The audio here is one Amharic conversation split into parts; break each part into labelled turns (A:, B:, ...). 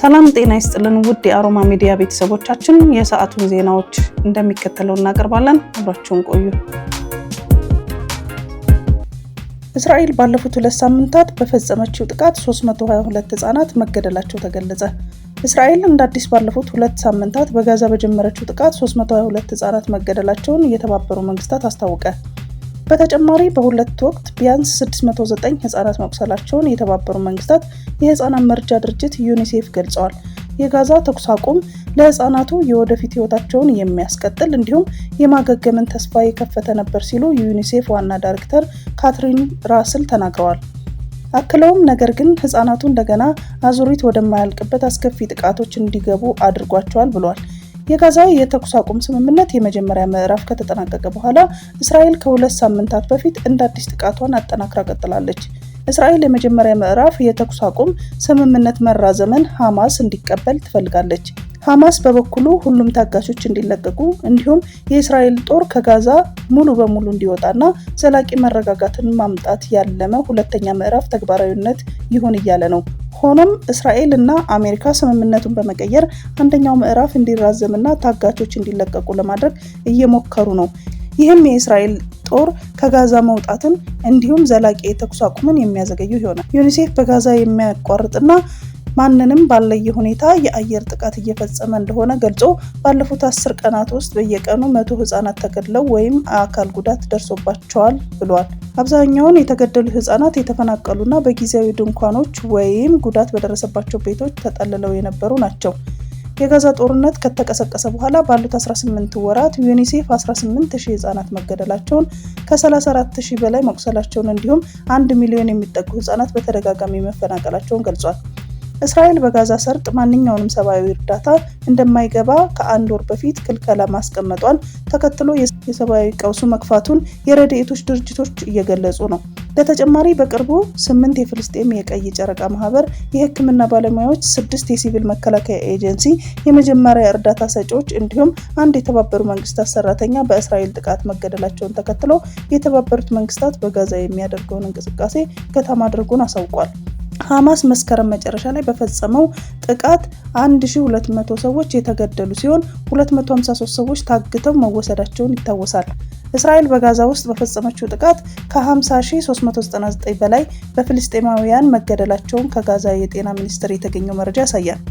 A: ሰላም ጤና ይስጥልን ውድ የአሮማ ሚዲያ ቤተሰቦቻችን፣ የሰዓቱን ዜናዎች እንደሚከተለው እናቀርባለን። አብራችሁን ቆዩ። እስራኤል ባለፉት 2 ሳምንታት በፈጸመችው ጥቃት 322 ህጻናት መገደላቸው ተገለጸ። እስራኤል እንደ አዲስ ባለፉት 2 ሳምንታት በጋዛ በጀመረችው ጥቃት 322 ህጻናት መገደላቸውን የተባበሩት መንግስታት አስታወቀ። በተጨማሪ በሁለት ወቅት ቢያንስ 609 ህጻናት መቁሰላቸውን የተባበሩት መንግስታት የህጻናት መርጃ ድርጅት ዩኒሴፍ ገልጸዋል። የጋዛ ተኩስ አቁም ለህጻናቱ የወደፊት ህይወታቸውን የሚያስቀጥል እንዲሁም የማገገምን ተስፋ የከፈተ ነበር ሲሉ የዩኒሴፍ ዋና ዳይሬክተር ካትሪን ራስል ተናግረዋል። አክለውም ነገር ግን ህጻናቱ እንደገና አዙሪት ወደማያልቅበት አስከፊ ጥቃቶች እንዲገቡ አድርጓቸዋል ብሏል። የጋዛ የተኩስ አቁም ስምምነት የመጀመሪያ ምዕራፍ ከተጠናቀቀ በኋላ እስራኤል ከ2 ሳምንታት በፊት እንደ አዲስ ጥቃቷን አጠናክራ ቀጥላለች። እስራኤል የመጀመሪያ ምዕራፍ የተኩስ አቁም ስምምነት መራዘምን ሐማስ እንዲቀበል ትፈልጋለች። ሐማስ በበኩሉ ሁሉም ታጋቾች እንዲለቀቁ እንዲሁም የእስራኤል ጦር ከጋዛ ሙሉ በሙሉ እንዲወጣና ዘላቂ መረጋጋትን ማምጣት ያለመ ሁለተኛ ምዕራፍ ተግባራዊነት ይሁን እያለ ነው። ሆኖም እስራኤል እና አሜሪካ ስምምነቱን በመቀየር አንደኛው ምዕራፍ እንዲራዘምና ታጋቾች እንዲለቀቁ ለማድረግ እየሞከሩ ነው። ይህም የእስራኤል ጦር ከጋዛ መውጣትን እንዲሁም ዘላቂ የተኩስ አቁምን የሚያዘገዩ ይሆናል። ዩኒሴፍ በጋዛ የሚያቋርጥና ማንንም ባለየ ሁኔታ የአየር ጥቃት እየፈጸመ እንደሆነ ገልጾ ባለፉት 10 ቀናት ውስጥ በየቀኑ 100 ህጻናት ተገድለው ወይም አካል ጉዳት ደርሶባቸዋል ብሏል። አብዛኛውን የተገደሉ ህጻናት የተፈናቀሉና በጊዜያዊ ድንኳኖች ወይም ጉዳት በደረሰባቸው ቤቶች ተጠልለው የነበሩ ናቸው። የጋዛ ጦርነት ከተቀሰቀሰ በኋላ ባሉት 18 ወራት ዩኒሴፍ 18000 ህጻናት መገደላቸውን፣ ከ34000 በላይ መቁሰላቸውን እንዲሁም 1 ሚሊዮን የሚጠጉ ህጻናት በተደጋጋሚ መፈናቀላቸውን ገልጿል። እስራኤል በጋዛ ሰርጥ ማንኛውንም ሰብአዊ እርዳታ እንደማይገባ ከ1 ወር በፊት ክልከላ ማስቀመጧን ተከትሎ የሰብአዊ ቀውሱ መክፋቱን የረድኤቶች ድርጅቶች እየገለጹ ነው። በተጨማሪ በቅርቡ 8 የፍልስጤም የቀይ ጨረቃ ማህበር የህክምና ባለሙያዎች፣ 6 የሲቪል መከላከያ ኤጀንሲ የመጀመሪያ እርዳታ ሰጪዎች እንዲሁም 1 የተባበሩት መንግስታት ሰራተኛ በእስራኤል ጥቃት መገደላቸውን ተከትሎ የተባበሩት መንግስታት በጋዛ የሚያደርገውን እንቅስቃሴ ገታ ማድረጉን አሳውቋል። ሐማስ መስከረም መጨረሻ ላይ በፈጸመው ጥቃት 1200 ሰዎች የተገደሉ ሲሆን 253 ሰዎች ታግተው መወሰዳቸውን ይታወሳል። እስራኤል በጋዛ ውስጥ በፈጸመችው ጥቃት ከ50399 በላይ በፍልስጤማውያን መገደላቸውን ከጋዛ የጤና ሚኒስቴር የተገኘው መረጃ ያሳያል።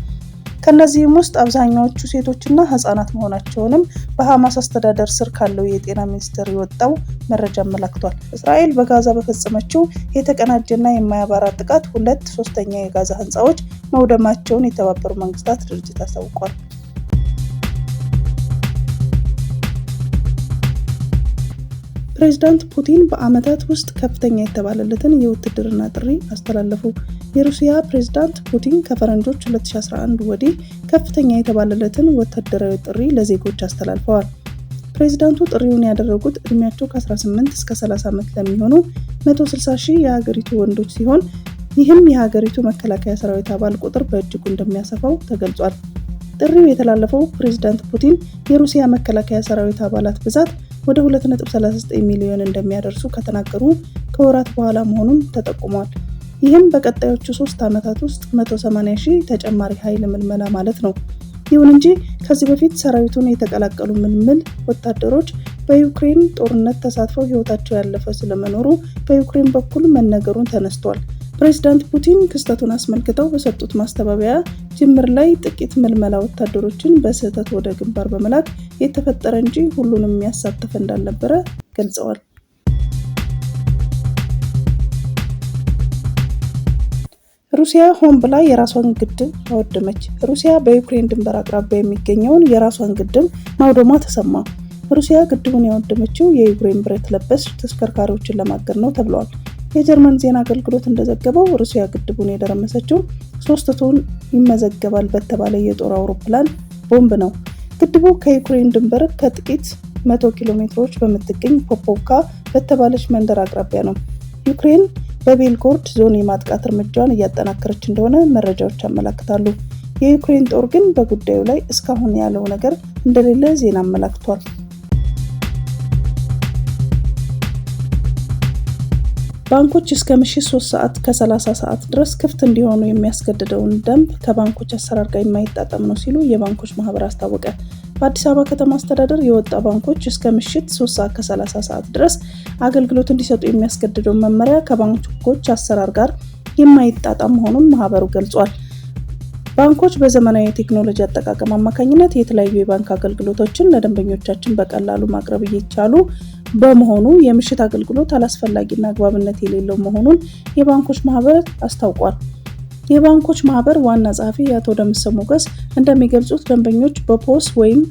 A: ከነዚህም ውስጥ አብዛኛዎቹ ሴቶችና ህጻናት መሆናቸውንም በሐማስ አስተዳደር ስር ካለው የጤና ሚኒስቴር የወጣው መረጃ አመላክቷል። እስራኤል በጋዛ በፈጸመችው የተቀናጀና የማያባራ ጥቃት 2/3 የጋዛ ህንፃዎች መውደማቸውን የተባበሩት መንግስታት ድርጅት አስታውቋል። ፕሬዝዳንት ፑቲን በዓመታት ውስጥ ከፍተኛ የተባለለትን የውትድርና ጥሪ አስተላለፉ። የሩሲያ ፕሬዝዳንት ፑቲን ከፈረንጆች 2011 ወዲህ ከፍተኛ የተባለለትን ወታደራዊ ጥሪ ለዜጎች አስተላልፈዋል። ፕሬዝዳንቱ ጥሪውን ያደረጉት እድሜያቸው ከ18 እስከ 30 ዓመት ለሚሆኑ 160,000 የሀገሪቱ ወንዶች ሲሆን ይህም የሀገሪቱ መከላከያ ሰራዊት አባል ቁጥር በእጅጉ እንደሚያሰፋው ተገልጿል። ጥሪው የተላለፈው ፕሬዝዳንት ፑቲን የሩሲያ መከላከያ ሰራዊት አባላት ብዛት ወደ 2.39 ሚሊዮን እንደሚያደርሱ ከተናገሩ ከወራት በኋላ መሆኑን ተጠቁሟል። ይህም በቀጣዮቹ 3 ዓመታት ውስጥ 180,000 ተጨማሪ ኃይል ምልመላ ማለት ነው። ይሁን እንጂ ከዚህ በፊት ሰራዊቱን የተቀላቀሉ ምልምል ወታደሮች በዩክሬን ጦርነት ተሳትፈው ህይወታቸው ያለፈ ስለመኖሩ በዩክሬን በኩል መነገሩን ተነስቷል። ፕሬዝዳንት ፑቲን ክስተቱን አስመልክተው በሰጡት ማስተባበያ ጅምር ላይ ጥቂት ምልመላ ወታደሮችን በስህተት ወደ ግንባር በመላክ የተፈጠረ እንጂ ሁሉንም የሚያሳትፍ እንዳልነበረ ገልጸዋል። ሩሲያ ሆን ብላ የራሷን ግድብ አወደመች። ሩሲያ በዩክሬን ድንበር አቅራቢያ የሚገኘውን የራሷን ግድብ ማውደሟ ተሰማ። ሩሲያ ግድቡን ያወደመችው የዩክሬን ብረት ለበስ ተሽከርካሪዎችን ለማገድ ነው ተብሏል። የጀርመን ዜና አገልግሎት እንደዘገበው ሩሲያ ግድቡን የደረመሰችው 3 ቶን ይመዘገባል በተባለ የጦር አውሮፕላን ቦምብ ነው። ግድቡ ከዩክሬን ድንበር ከጥቂት 100 ኪሎ ሜትሮች በምትገኝ ፖፖቭካ በተባለች መንደር አቅራቢያ ነው። ዩክሬን በቤልጎሮድ ዞን የማጥቃት እርምጃዋን እያጠናከረች እንደሆነ መረጃዎች ያመለክታሉ። የዩክሬን ጦር ግን በጉዳዩ ላይ እስካሁን ያለው ነገር እንደሌለ ዜና አመላክቷል። ባንኮች እስከ ምሽት 3 ሰዓት ከ30 ሰዓት ድረስ ክፍት እንዲሆኑ የሚያስገድደውን ደንብ ከባንኮች አሰራር ጋር የማይጣጣም ነው ሲሉ የባንኮች ማህበር አስታወቀ። በአዲስ አበባ ከተማ አስተዳደር የወጣ ባንኮች እስከ ምሽት 3 ሰዓት ከ30 ሰዓት ድረስ አገልግሎት እንዲሰጡ የሚያስገድደውን መመሪያ ከባንኮች አሰራር ጋር የማይጣጣም መሆኑን ማህበሩ ገልጿል። ባንኮች በዘመናዊ የቴክኖሎጂ አጠቃቀም አማካኝነት የተለያዩ የባንክ አገልግሎቶችን ለደንበኞቻችን በቀላሉ ማቅረብ እየቻሉ በመሆኑ የምሽት አገልግሎት አላስፈላጊና አግባብነት የሌለው መሆኑን የባንኮች ማህበር አስታውቋል። የባንኮች ማህበር ዋና ጸሐፊ አቶ ደምሰው ሞገስ እንደሚገልጹት ደንበኞች በፖስ ወይም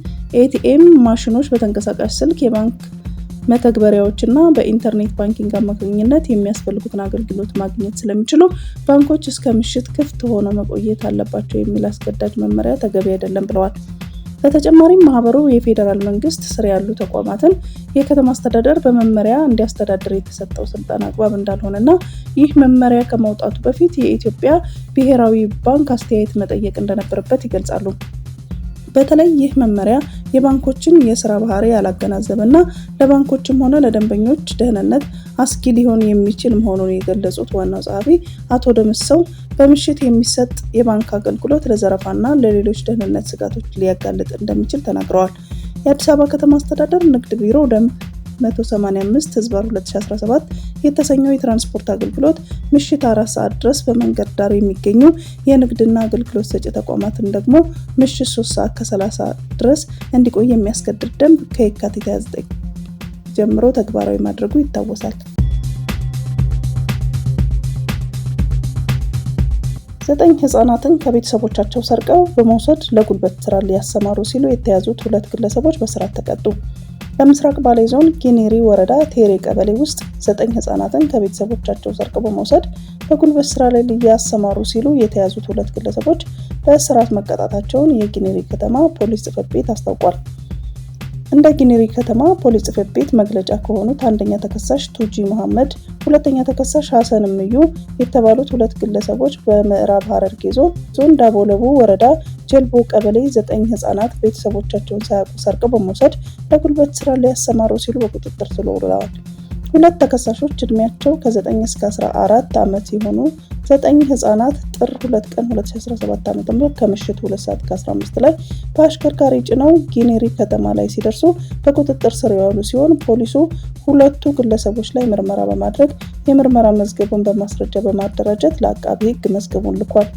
A: ኤቲኤም ማሽኖች፣ በተንቀሳቃሽ ስልክ የባንክ መተግበሪያዎች እና በኢንተርኔት ባንኪንግ አማካኝነት የሚያስፈልጉትን አገልግሎት ማግኘት ስለሚችሉ ባንኮች እስከ ምሽት ክፍት ሆነው መቆየት አለባቸው የሚል አስገዳጅ መመሪያ ተገቢ አይደለም ብለዋል። በተጨማሪም ማህበሩ የፌዴራል መንግስት ስር ያሉ ተቋማትን የከተማ አስተዳደር በመመሪያ እንዲያስተዳድር የተሰጠው ስልጣን አግባብ እንዳልሆነና ይህ መመሪያ ከመውጣቱ በፊት የኢትዮጵያ ብሔራዊ ባንክ አስተያየት መጠየቅ እንደነበረበት ይገልጻሉ። በተለይ ይህ መመሪያ የባንኮችን የስራ ባህሪ ያላገናዘበና ለባንኮችም ሆነ ለደንበኞች ደህንነት አስጊ ሊሆን የሚችል መሆኑን የገለጹት ዋናው ጸሐፊ አቶ ደምሰው በምሽት የሚሰጥ የባንክ አገልግሎት ለዘረፋና ለሌሎች ደህንነት ስጋቶች ሊያጋልጥ እንደሚችል ተናግረዋል። የአዲስ አበባ ከተማ አስተዳደር ንግድ ቢሮ ደንብ 185/2017 የተሰኘው የትራንስፖርት አገልግሎት ምሽት 4 ሰዓት ድረስ በመንገድ ዳር የሚገኙ የንግድና አገልግሎት ሰጪ ተቋማትን ደግሞ ምሽት 3 ሰዓት ከ30 ድረስ እንዲቆይ የሚያስገድድ ደንብ ከየካቲት 29 ጀምሮ ተግባራዊ ማድረጉ ይታወሳል። 9 ህጻናትን ከቤተሰቦቻቸው ሰርቀው በመውሰድ ለጉልበት ስራ ሊያሰማሩ ሲሉ የተያዙት 2 ግለሰቦች በእስራት ተቀጡ። በምስራቅ ባሌ ዞን ጊኒሪ ወረዳ ቴሬ ቀበሌ ውስጥ 9 ህጻናትን ከቤተሰቦቻቸው ሰርቀው በመውሰድ በጉልበት ስራ ላይ ሊያሰማሩ ሲሉ የተያዙት 2 ግለሰቦች በእስራት መቀጣታቸውን የጊኒሪ ከተማ ፖሊስ ጽሕፈት ቤት አስታውቋል። እንደ ጊኒሪ ከተማ ፖሊስ ጽሕፈት ቤት መግለጫ ከሆኑት አንደኛ ተከሳሽ ቱጂ መሐመድ፣ ሁለተኛ ተከሳሽ ሐሰን ምዩ የተባሉት 2 ግለሰቦች በምዕራብ ሐረርጌ ዞን ዳቦለቡ ወረዳ ጀልቦ ቀበሌ 9 ህጻናት ቤተሰቦቻቸውን ሳያውቁ ሰርቀው በመውሰድ ለጉልበት ስራ ሊያሰማሩ ሲሉ በቁጥጥር ስር ውለዋል። 2 ተከሳሾች እድሜያቸው ከ9 እስከ 14 ዓመት የሆኑ 9 ህጻናት ጥር 2 ቀን 2017 ዓ.ም ከምሽቱ 2 ሰዓት ከ15 ላይ በአሽከርካሪ ጭነው ጊኒሪ ከተማ ላይ ሲደርሱ በቁጥጥር ስር የዋሉ ሲሆን ፖሊሱ 2 ግለሰቦች ላይ ምርመራ በማድረግ የምርመራ መዝገቡን በማስረጃ በማደራጀት ለአቃቢ ህግ መዝገቡን ልኳል።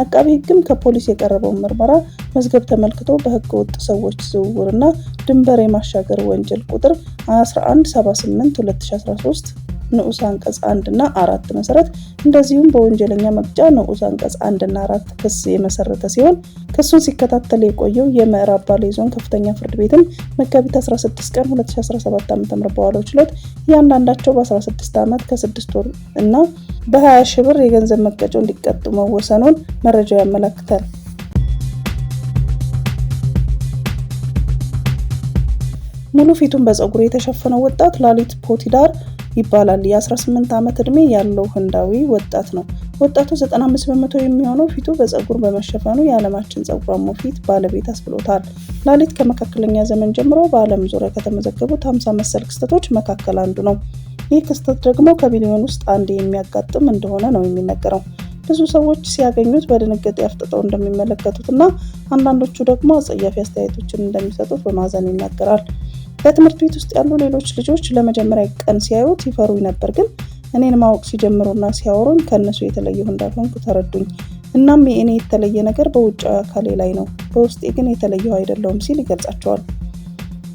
A: አቃቢ ህግም ከፖሊስ የቀረበውን ምርመራ መዝገብ ተመልክቶ በህገ ወጥ ሰዎች ዝውውርና ድንበር የማሻገር ወንጀል ቁጥር 1178/2013 ንዑስ አንቀጽ 1 እና 4 መሰረት እንደዚሁም በወንጀለኛ መቅጫ ንዑስ አንቀጽ 1 እና 4 ክስ የመሰረተ ሲሆን ክሱን ሲከታተል የቆየው የምዕራብ ባሌ ዞን ከፍተኛ ፍርድ ቤትም መጋቢት 16 ቀን 2017 ዓ.ም በዋለው ችሎት እያንዳንዳቸው በ16 ዓመት ከ6 ወር እና በ20 ሺህ ብር የገንዘብ መቀጮ እንዲቀጡ መወሰኑን መረጃው ያመለክታል። ሙሉ ፊቱን በፀጉር የተሸፈነው ወጣት ላሊት ፖቲዳር ይባላል። የ18 ዓመት ዕድሜ ያለው ህንዳዊ ወጣት ነው። ወጣቱ 95 በመቶ የሚሆነው ፊቱ በፀጉር በመሸፈኑ የዓለማችን ፀጉራማ ፊት ባለቤት አስብሎታል። ላሊት ከመካከለኛ ዘመን ጀምሮ በዓለም ዙሪያ ከተመዘገቡት 50 መሰል ክስተቶች መካከል አንዱ ነው። ይህ ክስተት ደግሞ ከቢሊዮን ውስጥ አንድ የሚያጋጥም እንደሆነ ነው የሚነገረው። ብዙ ሰዎች ሲያገኙት በድንጋጤ አፍጥጠው እንደሚመለከቱትና አንዳንዶቹ ደግሞ አጸያፊ አስተያየቶችን እንደሚሰጡት በማዘን ይናገራል። በትምህርት ቤት ውስጥ ያሉ ሌሎች ልጆች ለመጀመሪያ ቀን ሲያዩት ይፈሩኝ ነበር፣ ግን እኔን ማወቅ ሲጀምሩና ሲያወሩኝ ከነሱ የተለየሁ እንዳልሆንኩ ተረዱኝ። እናም የእኔ የተለየ ነገር በውጫዊ አካሌ ላይ ነው፣ በውስጤ ግን የተለየሁ አይደለሁም ሲል ይገልጻቸዋል።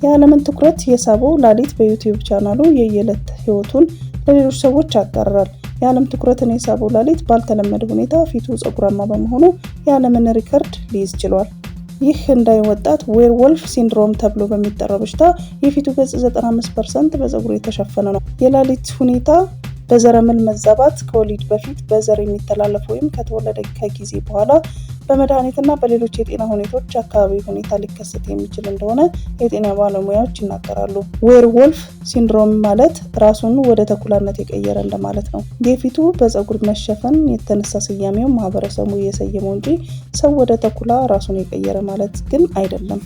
A: የዓለምን ትኩረት የሳበው ላሊት በዩቲዩብ ቻናሉ የየዕለት ህይወቱን ለሌሎች ሰዎች ያጋራል። የዓለም ትኩረትን የሳበው ላሊት ባልተለመደ ሁኔታ ፊቱ ፀጉራማ በመሆኑ የዓለምን ሪከርድ ሊይዝ ችሏል። ይህ ህንዳዊ ወጣት ዌርወልፍ ሲንድሮም ተብሎ በሚጠራው በሽታ የፊቱ ገጽ 95% በፀጉር የተሸፈነ ነው። የላሊት ሁኔታ በዘረመል መዛባት ከወሊድ በፊት በዘር የሚተላለፍ ወይም ከተወለደ ከጊዜ በኋላ በመድኃኒትና በሌሎች የጤና ሁኔታዎች አካባቢ ሁኔታ ሊከሰት የሚችል እንደሆነ የጤና ባለሙያዎች ይናገራሉ። ዌርወልፍ ሲንድሮም ማለት ራሱን ወደ ተኩላነት የቀየረ እንደማለት ነው። የፊቱ በፀጉር መሸፈን የተነሳ ስያሜው ማህበረሰቡ የሰየመው እንጂ ሰው ወደ ተኩላ ራሱን የቀየረ ማለት ግን አይደለም።